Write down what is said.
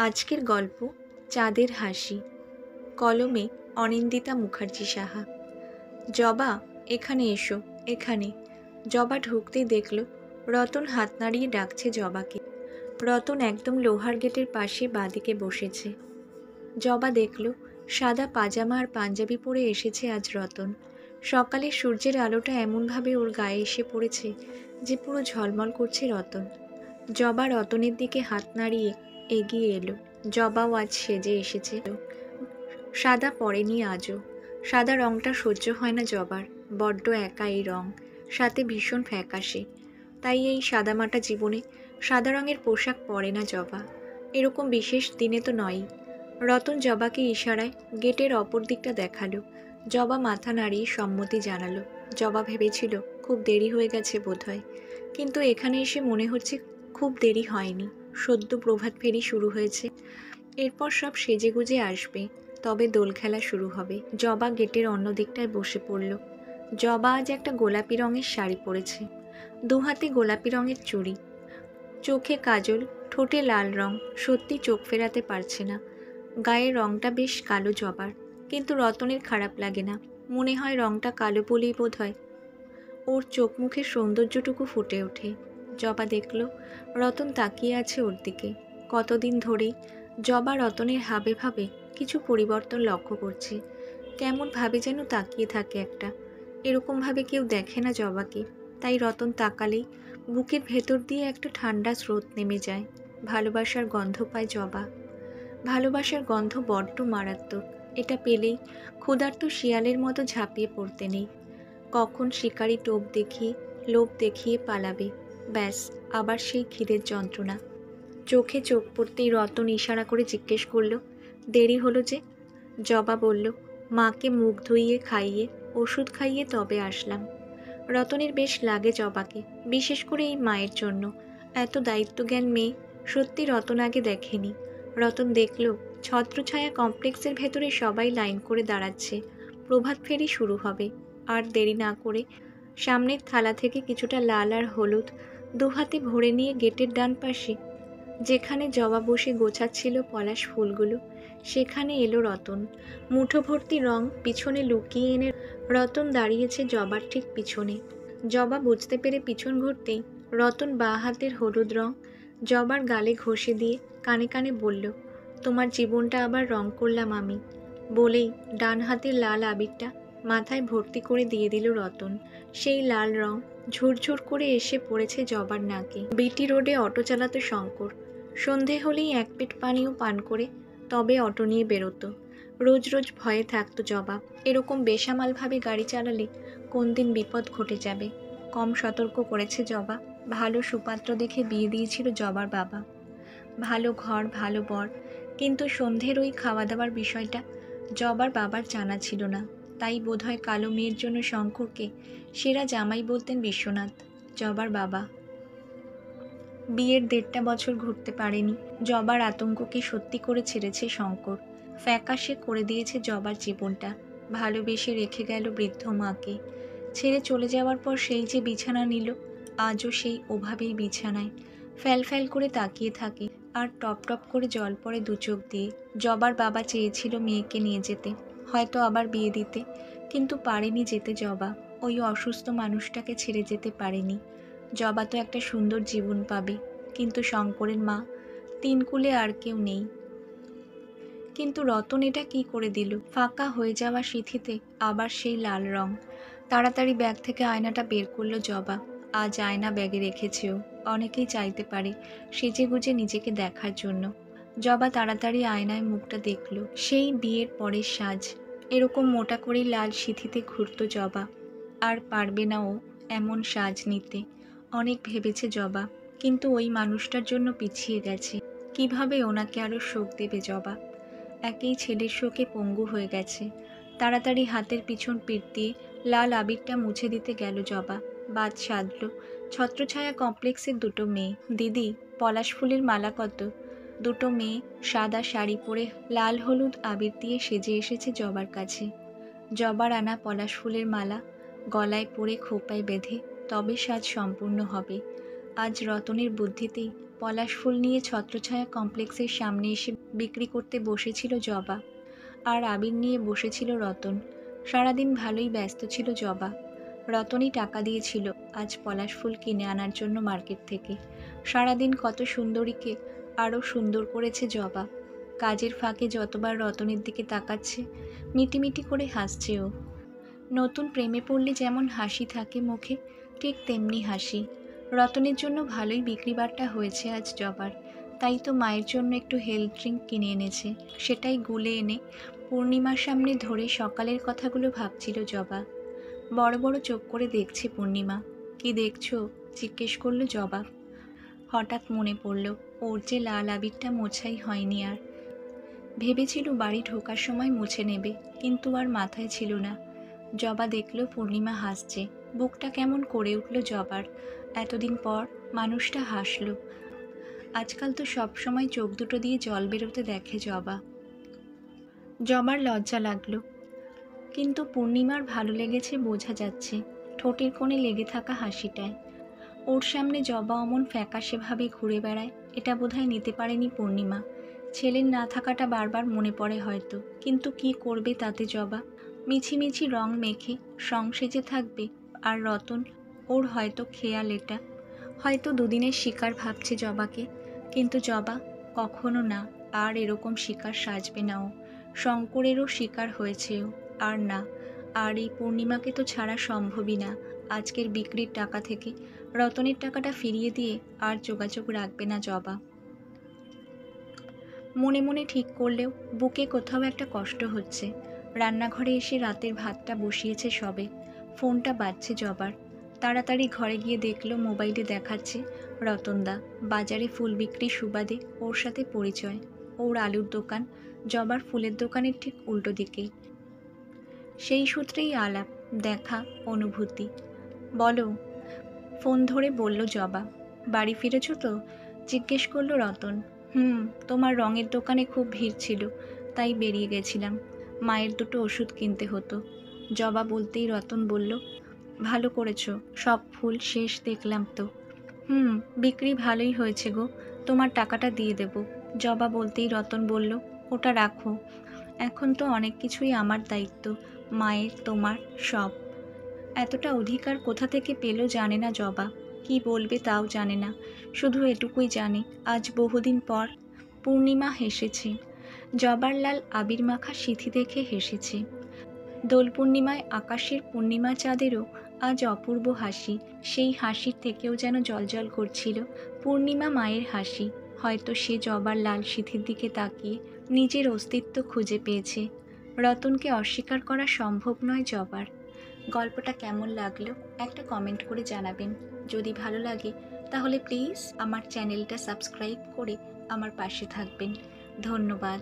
আজকের গল্প চাঁদের হাসি। কলমে অনিন্দিতা মুখার্জি সাহা। জবা, এখানে এসো, এখানে। জবা ঢুকতেই দেখল রতন হাত নাড়িয়ে ডাকছে জবাকে। রতন একদম লোহার গেটের পাশে বাঁদিকে বসেছে। জবা দেখল সাদা পাজামা আর পাঞ্জাবি পরে এসেছে আজ রতন। সকালে সূর্যের আলোটা এমনভাবে ওর গায়ে এসে পড়েছে যে পুরো ঝলমল করছে রতন। জবা রতনের দিকে হাত নাড়িয়ে এগিয়ে এলো। জবাও আজ সেজে এসেছে। সাদা পরেনি আজও। সাদা রংটা সহ্য হয় না জবার, বড্ড একা এই রং, সাথে ভীষণ ফ্যাকাশে। তাই এই সাদামাটা জীবনে সাদা রঙের পোশাক পরে না জবা, এরকম বিশেষ দিনে তো নয়ই। রতন জবাকে ইশারায় গেটের অপর দিকটা দেখালো। জবা মাথা নাড়িয়ে সম্মতি জানালো। জবা ভেবেছিল খুব দেরি হয়ে গেছে বোধহয়, কিন্তু এখানে এসে মনে হচ্ছে খুব দেরি হয়নি। সদ্য প্রভাত ফেরি শুরু হয়েছে, এরপর সব সেজেগুজে আসবে, তবে দোল খেলা শুরু হবে। জবা গেটের অন্য দিকটায় বসে পড়ল। জবা আজ একটা গোলাপি রঙের শাড়ি পরেছে, দুহাতে গোলাপি রঙের চুড়ি, চোখে কাজল, ঠোঁটে লাল রং। সত্যি চোখ ফেরাতে পারছে না। গায়ের রংটা বেশ কালো জবার, কিন্তু রতনের খারাপ লাগে না। মনে হয় রংটা কালো বলেই বোধ হয় ওর চোখ মুখের সৌন্দর্যটুকু ফুটে ওঠে। জবা দেখল রতন তাকিয়ে আছে ওর দিকে। কতদিন ধরেই জবা রতনের হাবে ভাবে কিছু পরিবর্তন লক্ষ্য করছে। কেমন ভাবে যেন তাকিয়ে থাকে একটা, এরকমভাবে কেউ দেখে না জবাকে। তাই রতন তাকালেই বুকের ভেতর দিয়ে একটা ঠান্ডা স্রোত নেমে যায়। ভালোবাসার গন্ধ পায় জবা। ভালোবাসার গন্ধ বড্ড মারাত্মক। এটা পেলেই ক্ষুধার্ত শিয়ালের মতো ঝাঁপিয়ে পড়তে নেই। কখন শিকারি টোপ দেখিয়ে লোভ দেখিয়ে পালাবে, ব্যাস আবার সেই খিদের যন্ত্রণা। চোখে চোখ পড়তেই রতন ইশারা করে জিজ্ঞেস করল, দেরি হলো যে? জবা বলল, মাকে মুখ ধুইয়ে খাইয়ে ওষুধ খাইয়ে তবে আসলাম। রতনের বেশ লাগে জবাকে, বিশেষ করে এই মায়ের জন্য। এত দায়িত্বজ্ঞান মেয়ে সত্যি রতন আগে দেখেনি। রতন দেখল ছত্রছায়া কমপ্লেক্সের ভেতরে সবাই লাইন করে দাঁড়াচ্ছে। প্রভাত ফেরি শুরু হবে। আর দেরি না করে সামনের থালা থেকে কিছুটা লাল আর হলুদ দুহাতে ভরে নিয়ে গেটের ডান পাশে, যেখানে জবা বসে গোছাচ্ছিল পলাশ ফুলগুলো, সেখানে এলো রতন। মুঠো ভর্তি রং পিছনে লুকিয়ে এনে রতন দাঁড়িয়েছে জবার ঠিক পিছনে। জবা বুঝতে পেরে পিছন ঘুরতেই রতন বাঁ হাতের হলুদ রং জবার গালে ঘষে দিয়ে কানে কানে বলল, তোমার জীবনটা আবার রং করলাম আমি। বলেই ডান হাতের লাল আবিরটা মাথায় ভর্তি করে দিয়ে দিল রতন। সেই লাল রং ঝুরঝুর করে এসে পড়েছে জবার নাকে। বিটি রোডে অটো চালাতো শঙ্কর। সন্ধে হলেই এক পেট পানীয় পান করে তবে অটো নিয়ে বেরোতো। রোজ রোজ ভয়ে থাকতো জবা, এরকম বেসামালভাবে গাড়ি চালালে কোন দিন বিপদ ঘটে যাবে। কম সতর্ক করেছে জবা। ভালো সুপাত্র দেখে বিয়ে দিয়েছিল জবার বাবা। ভালো ঘর, ভালো বর, কিন্তু সন্ধ্যের ওই খাওয়া দাওয়ার বিষয়টা জবার বাবার জানা ছিল না। তাই বোধহয় কালো মেয়ের জন্য শঙ্করকে সেরা জামাই বলতেন বিশ্বনাথ, জবার বাবা। বিয়ের 1.5 বছর ঘুরতে পারেনি। জবার আতঙ্ককে সত্যি করে ছেড়েছে শঙ্কর। ফ্যাকাশে করে দিয়েছে জবার জীবনটা। ভালোবেসে রেখে গেল বৃদ্ধ মাকে। ছেড়ে চলে যাওয়ার পর সেই যে বিছানা নিল, আজও সেই ওভাবেই বিছানায় ফ্যাল ফ্যাল করে তাকিয়ে থাকে, আর টপ টপ করে জল পড়ে দু চোখ দিয়ে। জবার বাবা চেয়েছিল মেয়েকে নিয়ে যেতে, হয়তো আবার বিয়ে দিতে, কিন্তু পারেনি যেতে জবা। ওই অসুস্থ মানুষটাকে ছেড়ে যেতে পারেনি। জবা তো একটা সুন্দর জীবন পাবে, কিন্তু শঙ্করের মা, 3 কুলে আর কেউ নেই। কিন্তু রতন এটা কি করে দিল? ফাঁকা হয়ে যাওয়া সিঁথিতে আবার সেই লাল রং। তাড়াতাড়ি ব্যাগ থেকে আয়নাটা বের করলো জবা। আজ আয়না ব্যাগে রেখেছেও। অনেকেই চাইতে পারে সেজে গুজে নিজেকে দেখার জন্য। জবা তাড়াতাড়ি আয়নায় মুখটা দেখল। সেই বিয়ের পরের সাজ। এরকম মোটা করেই লাল সিঁথিতে ঘুরতো জবা। আর পারবে না ও এমন সাজ নিতে। অনেক ভেবেছে জবা, কিন্তু ওই মানুষটার জন্য পিছিয়ে গেছে। কিভাবে ওনাকে আরও শোক দেবে জবা? একেই ছেলের শোকে পঙ্গু হয়ে গেছে। তাড়াতাড়ি হাতের পিছন পিঠ দিয়ে লাল আবিরটা মুছে দিতে গেল জবা। বাদ সাধল ছত্রছায়া কমপ্লেক্সের 2টো মেয়ে। দিদি, পলাশ ফুলের মালা কত? 2টো মেয়ে সাদা শাড়ি পরে লাল হলুদ আবির দিয়ে সেজে এসেছে জবার কাছে। জবার আনা পলাশ ফুলের মালা গলায় পরে খোঁপায় বেঁধে তবে সাজ সম্পূর্ণ হবে। আজ রতনের বুদ্ধিতেই পলাশ ফুল নিয়ে ছত্রছায়া কমপ্লেক্সের সামনে এসে বিক্রি করতে বসেছিল জবা, আর আবির নিয়ে বসেছিল রতন। সারাদিন ভালোই ব্যস্ত ছিল জবা। রতনই টাকা দিয়েছিল আজ পলাশ ফুল কিনে আনার জন্য মার্কেট থেকে। সারাদিন কত সুন্দরীকে আরও সুন্দর করেছে জবা। কাজের ফাঁকে যতবার রতনের দিকে তাকাচ্ছে, মিটিমিটি করে হাসছে ও। নতুন প্রেমে পড়লে যেমন হাসি থাকে মুখে, ঠিক তেমনি হাসি। রতনের জন্য ভালোই বিক্রিবাট্টা হয়েছে আজ জবার। তাই তো মায়ের জন্য একটু হেলথ ড্রিঙ্ক কিনে এনেছে। সেটাই গুলে এনে পূর্ণিমার সামনে ধরে সকালের কথাগুলো ভাবছিল জবা। বড় বড় চোখ করে দেখছে পূর্ণিমা। কি দেখছো? জিজ্ঞেস করলো জবা। হঠাৎ মনে পড়ল ওর যে লাল আবিরটা মোছাই হয়নি আর। ভেবেছিল বাড়ি ঢোকার সময় মুছে নেবে, কিন্তু আর মাথায় ছিল না। জবা দেখল পূর্ণিমা হাসছে। বুকটা কেমন করে উঠল জবার। এতদিন পর মানুষটা হাসল। আজকাল তো সব সময় চোখ দুটো দিয়ে জল বেরোতে দেখে জবা। জবার লজ্জা লাগলো, কিন্তু পূর্ণিমার ভালো লেগেছে বোঝা যাচ্ছে ঠোঁটের কোণে লেগে থাকা হাসিটায়। ওর সামনে জবা অমন ফ্যাকাশেভাবে ঘুরে বেড়ায়, এটা বোধহয় নিতে পারেনি পূর্ণিমা। ছেলের না থাকাটা বারবার মনে পড়ে হয়তো, কিন্তু কি করবে তাতে জবা। মিছিমিছি রং মেখে সং সেজে থাকবে, আর রতন ওর হয়তো খেয়াল এটা। হয়তো দুদিনের শিকার ভাবছে জবাকে, কিন্তু জবা কখনো না, আর এরকম শিকার সাজবে না ও। শঙ্করেরও শিকার হয়েছে ও, আর না। আর এই পূর্ণিমাকে তো ছাড়া সম্ভবই না। আজকের বিক্রির টাকা থেকে রতনের টাকাটা ফিরিয়ে দিয়ে আর যোগাযোগ রাখবে না জবা। মনে মনে ঠিক করলেও বুকে কোথাও একটা কষ্ট হচ্ছে। রান্নাঘরে এসে রাতের ভাতটা বসিয়েছে সবে। ফোনটা বাজছে জবার। তাড়াতাড়ি ঘরে গিয়ে দেখলো মোবাইলে দেখাচ্ছে রতনদা। বাজারে ফুল বিক্রির সুবাদে ওর সাথে পরিচয়। ওর আলুর দোকান জবার ফুলের দোকানের ঠিক উল্টো দিকেই। সেই সূত্রেই আলাপ, দেখা, অনুভূতি। বলো, ফোন ধরে বলল জবা। বাড়ি ফিরেছো তো? জিজ্ঞেস করলো রতন। তোমার রঙের দোকানে খুব ভিড় ছিল, তাই বেরিয়ে গেছিলাম। মায়ের দুটো ওষুধ কিনতে হতো। জবা বলতেই রতন বলল, ভালো করেছো, সব ফুল শেষ দেখলাম তো। বিক্রি ভালোই হয়েছে গো, তোমার টাকাটা দিয়ে দেব। জবা বলতেই রতন বলল, ওটা রাখো। এখন তো অনেক কিছুই আমার দায়িত্ব, মায়ের, তোমার, সব। এতটা অধিকার কোথা থেকে পেল জানে না জবা। কি বলবে তাও জানে না। শুধু এটুকুই জানে আজ বহুদিন পর পূর্ণিমা হেসেছে। জবার লাল আবির মাখা সিথি দেখে হেসেছে। দোল পূর্ণিমায় আকাশের পূর্ণিমা চাঁদেরও আজ অপূর্ব হাসি। সেই হাসির থেকেও যেন জ্বলজ্বল করছিল পূর্ণিমা মায়ের হাসি। হয়তো সে জবার লাল সিথির দিকে তাকিয়ে নিজের অস্তিত্ব খুঁজে পেয়েছে। রতনকে অস্বীকার করা সম্ভব নয় জবার। গল্পটা কেমন লাগলো একটা কমেন্ট করে জানাবেন। যদি ভালো লাগে তাহলে প্লিজ আমার চ্যানেলটা সাবস্ক্রাইব করে আমার পাশে থাকবেন। ধন্যবাদ।